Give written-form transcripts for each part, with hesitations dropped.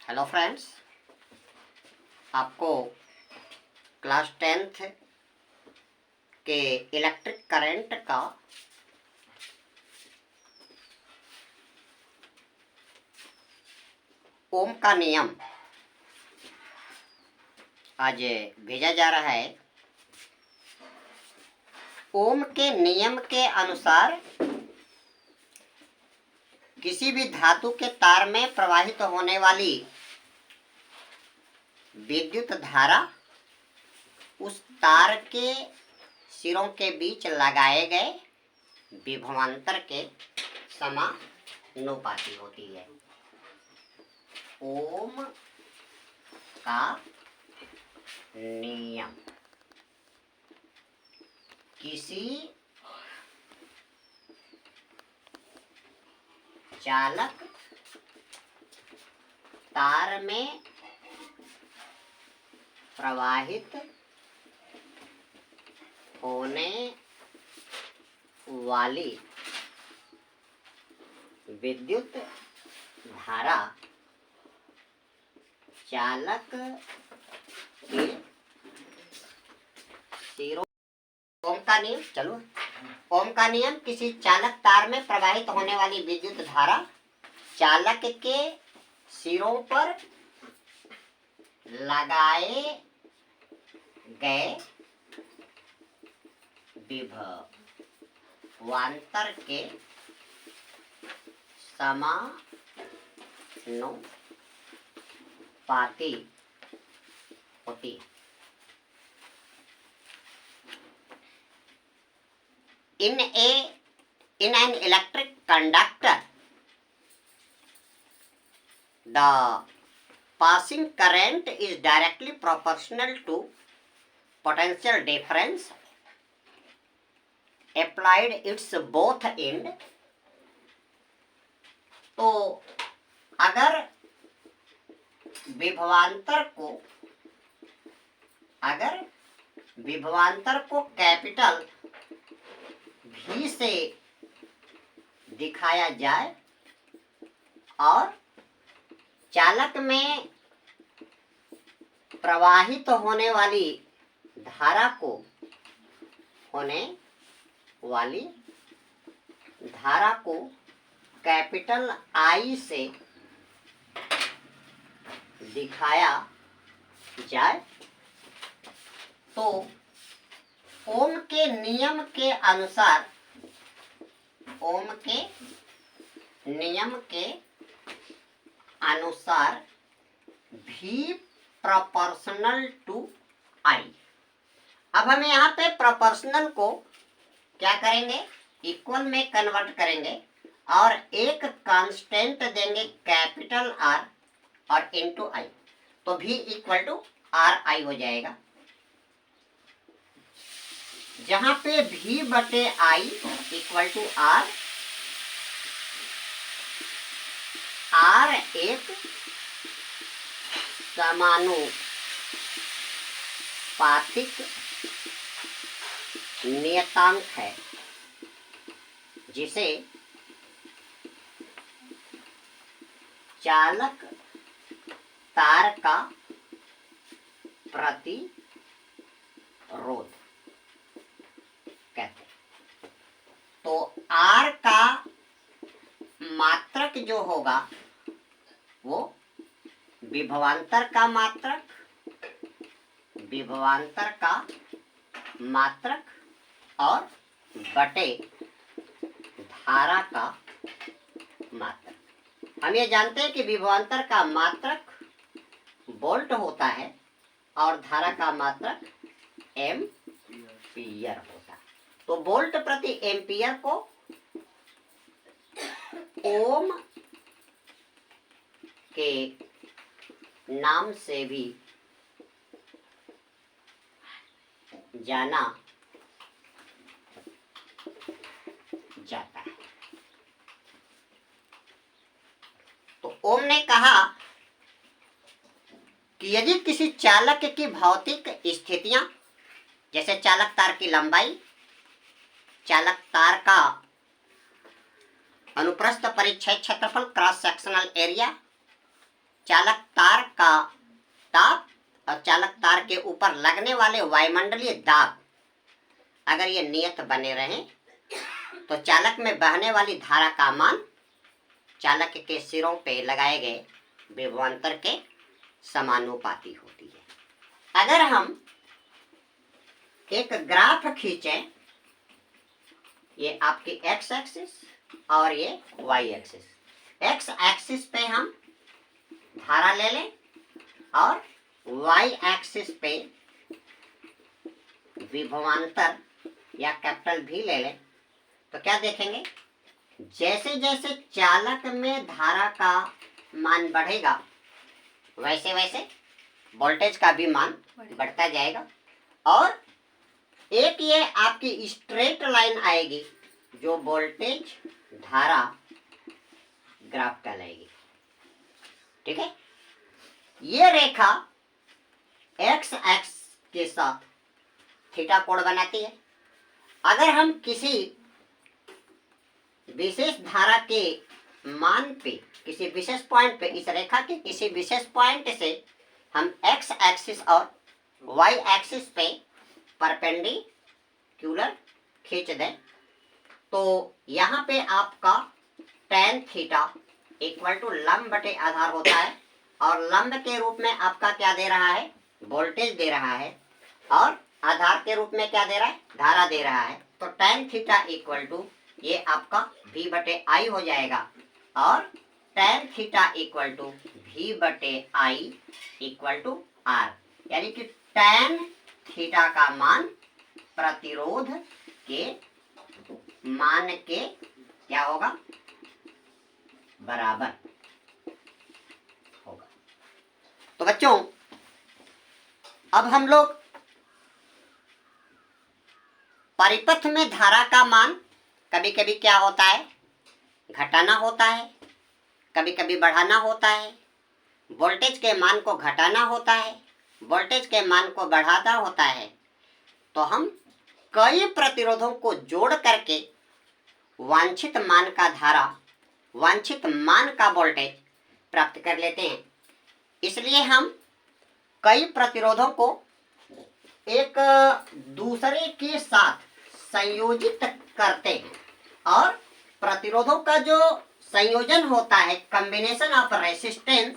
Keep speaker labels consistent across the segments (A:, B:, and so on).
A: Hello friends, आपको class 10th के electric current का ओम का नियम आज भेजा जा रहा है। ओम के नियम के अनुसार किसी भी धातु के तार में प्रवाहित होने वाली विद्युत धारा उस तार के सिरों के बीच लगाए गए विभवांतर के समानुपाती होती है। ओम का नियम किसी चालक तार में प्रवाहित होने वाली विद्युत धारा चालक के सिरों ओम का नियम किसी चालक तार में प्रवाहित होने वाली विद्युत धारा चालक के सिरों पर लगाए गए विभवांतर के समानुपाती होती है। In an electric conductor, the passing current is directly proportional to potential difference applied its both end. तो अगर विभवांतर को कैपिटल भी से दिखाया जाए और चालक में प्रवाहित होने वाली धारा को कैपिटल आई से दिखाया जाए तो ओम के नियम के अनुसार भी प्रोपोर्शनल टू आई। अब हम यहाँ पे प्रोपोर्शनल को क्या करेंगे, इक्वल में कन्वर्ट करेंगे और एक कांस्टेंट देंगे कैपिटल आर और इनटू आई, तो भी इक्वल टू आर आई हो जाएगा। जहां पे भी बटे I equal to are, are एक समानुपातिक नियतांक है जिसे चालक तार का प्रतिरोध कहते हैं। तो आर का मात्रक जो होगा वो विभवांतर का मात्रक और बटे धारा का मात्रक। हम ये जानते हैं कि विभवांतर का मात्रक वोल्ट होता है और धारा का मात्रक एम्पियर होता है। तो वोल्ट प्रति एम्पियर को ओम के नाम से भी जाना जाता है। तो ओम ने कहा कि यदि किसी चालक की भौतिक स्थितियां, जैसे चालक तार की लंबाई, चालक तार का अनुप्रस्थ परिच्छेद क्षेत्रफल क्रॉस सेक्शनल एरिया, चालक तार का ताप और चालक तार के ऊपर लगने वाले वायुमंडलीय दाब अगर ये नियत बने रहें तो चालक में बहने वाली धारा का मान चालक के सिरों पे लगाए गए विभवांतर के समानुपाती होती है। अगर हम एक ग्राफ खींचें, ये आपकी एक्स एक्सिस और ये वाई एक्सिस, एक्स एक्सिस पे हम धारा ले लें और वाई एक्सिस पे विभवांतर या कैपिटल भी ले लें, तो क्या देखेंगे, जैसे जैसे चालक में धारा का मान बढ़ेगा वैसे वैसे वोल्टेज का भी मान बढ़ता जाएगा और एक ये आपकी स्ट्रेट लाइन आएगी जो वोल्टेज धारा ग्राफ कहलाएगी। ठीक है, ये रेखा एक्स एक्स के साथ थीटा कोण बनाती है। अगर हम किसी विशेष धारा के मान पे, किसी विशेष पॉइंट पे, इस रेखा के किसी विशेष पॉइंट से हम एक्स एक्सिस और वाई एक्सिस पे परपेंडिकुलर खींच दें तो यहाँ पे आपका tan थीटा इक्वल टू लंब बटे आधार होता है और लंब के रूप में आपका क्या दे रहा है, वोल्टेज दे रहा है और आधार के रूप में क्या दे रहा है, धारा दे रहा है। तो tan थीटा इक्वल टू ये आपका v बटे आई हो जाएगा और tan theta equal to v बटे आई इक्वल टू आर, यानी कि tan थीटा का मान प्रतिरोध के मान के क्या होगा, बराबर होगा। तो बच्चों अब हम लोग परिपथ में धारा का मान कभी कभी क्या होता है, घटाना होता है, कभी कभी बढ़ाना होता है, वोल्टेज के मान को घटाना होता है, वोल्टेज के मान को बढ़ाना होता है। तो हम कई प्रतिरोधों को जोड़ करके वांछित मान का धारा, वांछित मान का वोल्टेज प्राप्त कर लेते हैं। इसलिए हम कई प्रतिरोधों को एक दूसरे के साथ संयोजित करते हैं और प्रतिरोधों का जो संयोजन होता है, कॉम्बिनेशन ऑफ रेसिस्टेंस,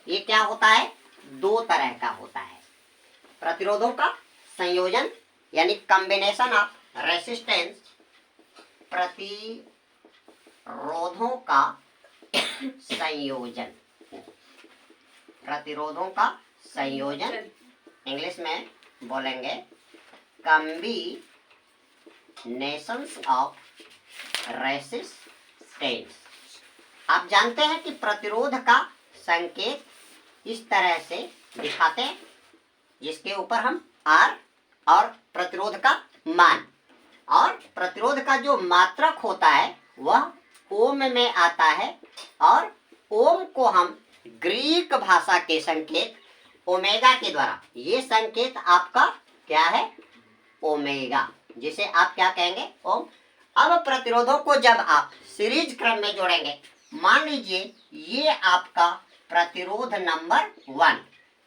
A: ये क्या होता है, दो तरह का होता है। प्रतिरोधों का संयोजन यानी कॉम्बिनेशन ऑफ रेसिस्टेंस, प्रतिरोधों का संयोजन, प्रतिरोधों का संयोजन इंग्लिश में बोलेंगे कॉम्बिनेशंस ऑफ रेसिस्टेंस। आप जानते हैं कि प्रतिरोध का संकेत इस तरह से दिखाते हैं जिसके ऊपर हम R और प्रतिरोध का मान और प्रतिरोध का जो मात्रक होता है वह ओम में आता है और ओम को हम ग्रीक भाषा के संकेत ओमेगा के द्वारा, ये संकेत आपका क्या है, ओमेगा, जिसे आप क्या कहेंगे, ओम। अब प्रतिरोधों को जब आप सीरीज क्रम में जोड़ेंगे, मान लीजिए ये आपका प्रतिरोध नंबर 1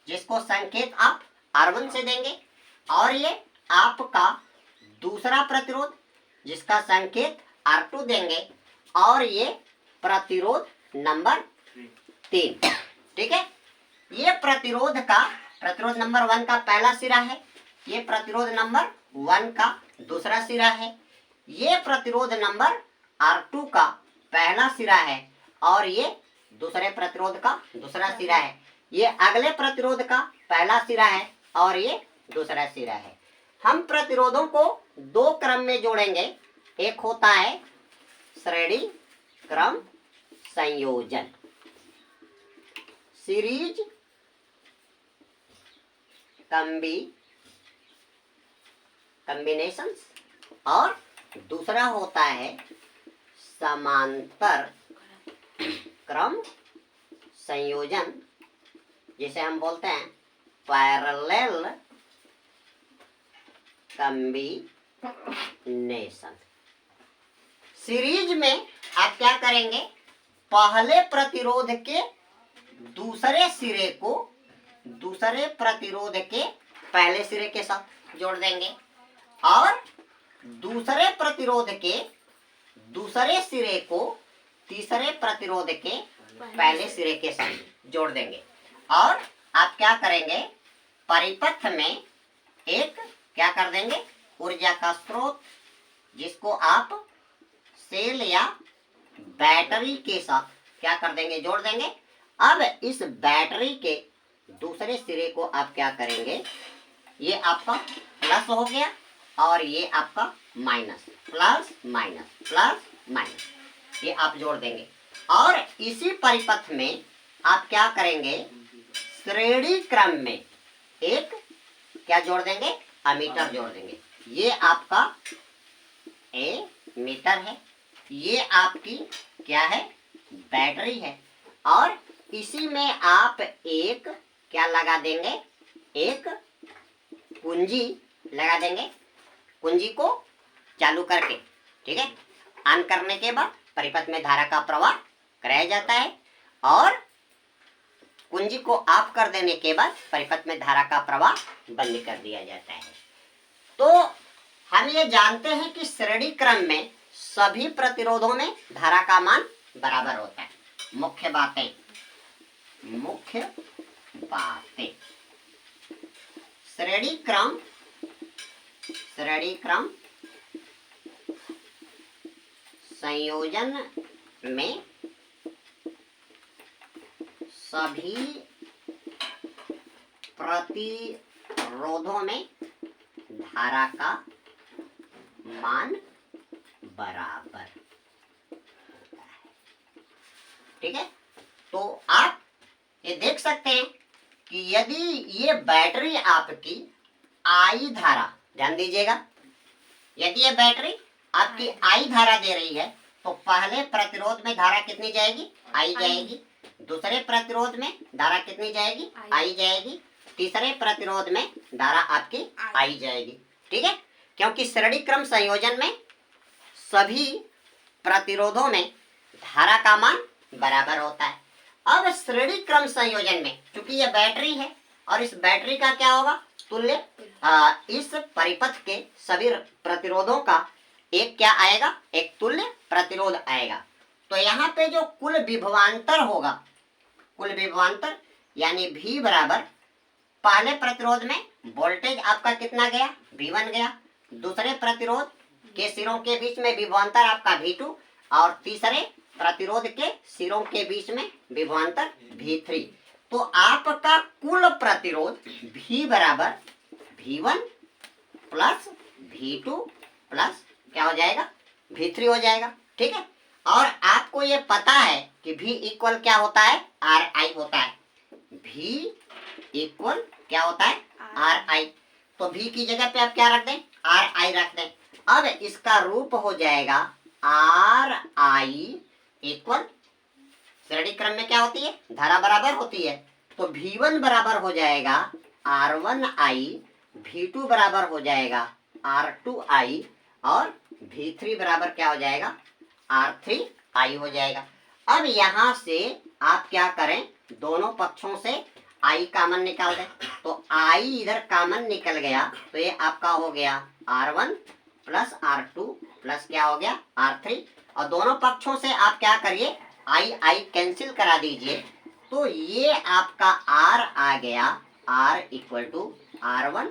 A: जिसको संकेत आप R1 से देंगे और ये आपका दूसरा प्रतिरोध जिसका संकेत R2 देंगे और ये प्रतिरोध नंबर 3। ठीक है, ये प्रतिरोध नंबर 1 का पहला सिरा है, ये प्रतिरोध नंबर 1 का दूसरा सिरा है, ये प्रतिरोध नंबर R2 का पहला सिरा है और ये दूसरे प्रतिरोध का दूसरा सिरा है, ये अगले प्रतिरोध का पहला सिरा है और ये दूसरा सिरा है। हम प्रतिरोधों को दो क्रम में जोड़ेंगे, एक होता है श्रेणी क्रम संयोजन, सीरीज कॉम्बिनेशंस, और दूसरा होता है समांतर क्रम संयोजन जिसे हम बोलते हैं पैरेलल कॉम्बिनेशन। सीरीज में आप क्या करेंगे, पहले प्रतिरोध के दूसरे दूसरे सिरे को दूसरे प्रतिरोध के पहले सिरे के साथ जोड़ देंगे और दूसरे प्रतिरोध के दूसरे सिरे को तीसरे प्रतिरोध के पहले सिरे के साथ जोड़ देंगे और आप क्या करेंगे, परिपथ में एक क्या कर देंगे, ऊर्जा का स्रोत जिसको आप सेल या बैटरी के साथ क्या कर देंगे, जोड़ देंगे। अब इस बैटरी के दूसरे सिरे को आप क्या करेंगे, ये आपका प्लस हो गया और ये आपका minus, plus minus plus minus, ये आप जोड़ देंगे और इसी परिपथ में आप क्या करेंगे, श्रेणी क्रम में एक क्या जोड़ देंगे, अमीटर जोड़ देंगे। ये आपका मीटर है, ये आपकी क्या है, बैटरी है और इसी में आप एक क्या लगा देंगे, एक कुंजी लगा देंगे। कुंजी को चालू करके, ठीक है, ऑन करने के बाद परिपथ में धारा का प्रवाह कराया जाता है और कुंजी को ऑफ कर देने के बाद परिपथ में धारा का प्रवाह बंद कर दिया जाता है। तो हम ये जानते हैं कि श्रेणी क्रम में सभी प्रतिरोधों में धारा का मान बराबर होता है। मुख्य बातें श्रेणी क्रम संयोजन में सभी प्रतिरोधों में धारा का मान बराबर होता है। ठीक है, तो आप ये देख सकते हैं कि यदि ये बैटरी आपकी आई धारा, ध्यान दीजिएगा, यदि ये बैटरी आपकी आई धारा दे रही है तो पहले प्रतिरोध में धारा कितनी जाएगी, आई जाएगी। दूसरे प्रतिरोध में धारा कितनी जाएगी, आई जाएगी। तीसरे प्रतिरोध में धारा आपकी आई जाएगी। ठीक है, क्योंकि श्रेणी क्रम संयोजन में सभी प्रतिरोधों में धारा का मान बराबर होता है। अब श्रेणी क्रम संयोजन में चूंकि यह बैटरी है और इस बैटरी का क्या होगा, तुल्य इस परिपथ के सभी प्रतिरोधों का एक क्या आएगा, एक तुल्य प्रतिरोध आएगा। तो यहाँ पे जो कुल विभवांतर होगा, कुल विभवांतर यानी V बराबर, पहले प्रतिरोध में वोल्टेज आपका कितना गया, V1 गया। दूसरे प्रतिरोध के सिरों के बीच में विभवांतर आपका V2 और तीसरे प्रतिरोध के सिरों के बीच में विभवांतर V3। तो आपका कुल प्रतिरोध V बराबर V1 प्लस V2 प्लस क्या हो जाएगा, V3 हो जाएगा। ठीक है, और आपको ये पता है कि V इक्वल क्या होता है, RI होता है। V इक्वल क्या होता है, RI। तो V की जगह पे आप क्या रख दें, RI रख दें। अब इसका रूप हो जाएगा RI इक्वल, श्रेणी क्रम में क्या होती है, धारा बराबर होती है। तो V1 बराबर हो जाएगा R1I, V2 बराबर हो जाएगा R2I और V3 बराबर क्या हो जाएगा, R3I हो जाएगा। अब यहाँ से आप क्या करें, दोनों पक्षों से I कॉमन निकाल दें। तो I इधर कॉमन निकल गया तो ये आपका हो गया R1 प्लस R2 प्लस क्या हो गया, R3। और दोनों पक्षों से आप क्या करिए, I कैंसिल करा दीजिए। तो ये आपका R आ गया, R equal to R1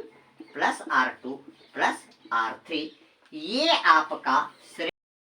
A: plus R2 plus R3। ये आपका